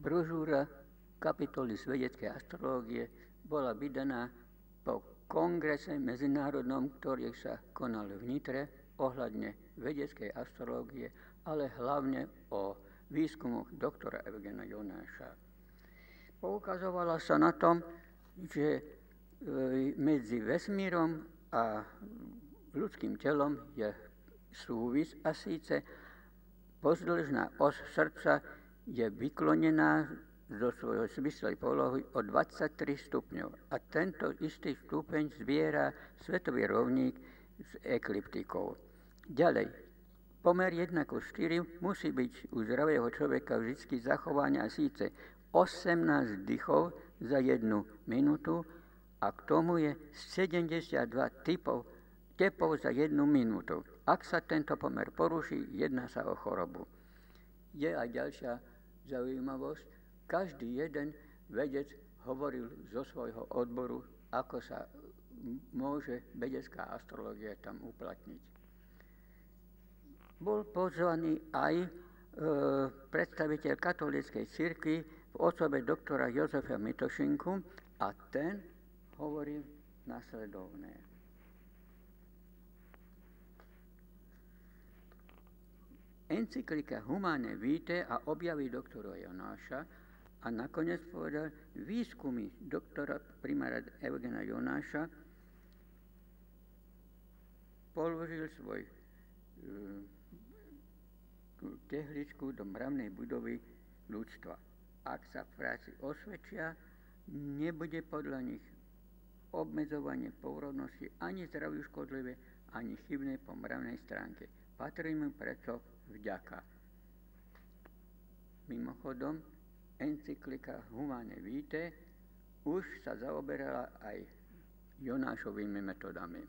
Brožúra kapitoly z vedeckej astrológie bola vydaná po kongrese medzinárodnom, ktorý sa konal v Nitre ohľadne vedeckej astrológie, ale hlavne o výskumoch doktora Eugena Jonáša. Poukazovala sa na tom, že medzi vesmírom a ľudským telom je súvis a síce pozdĺžná os srdca je vyklonená zo svojho zmyslej polohy o 23 stupňov a tento istý stupeň zbiera svetový rovník s ekliptikou. Ďalej, pomer 1:4 musí byť u zdravého človeka vždy zachovaný a síce 18 dýchov za 1 minútu a k tomu je 72 tepov za 1 minútu. Ak sa tento pomer poruší, jedná sa o chorobu. Je aj ďalšia zaujímavosť. Každý jeden vedec hovoril zo svojho odboru, ako sa môže vedecká astrológia tam uplatniť. Bol pozvaný aj predstaviteľ katolíckej cirkvi v osobe doktora Jozefa Mitošinku a ten hovoril nasledovné. Encyklika Humane Vitae a objavy doktora Jonáša a nakoniec povedal, výskumy doktora primára Eugena Jonáša položil svoj tehličku do mravnej budovy ľudstva. Ak sa v práci osvedčia, nebude podľa nich obmedzovanie pôrodnosti ani zdraviu škodlivé, ani chybné po mravnej stránke. Patrí mu preto vďaka. Mimochodom, encyklika Humane Vitae už sa zaoberala aj Jonášovými metodami.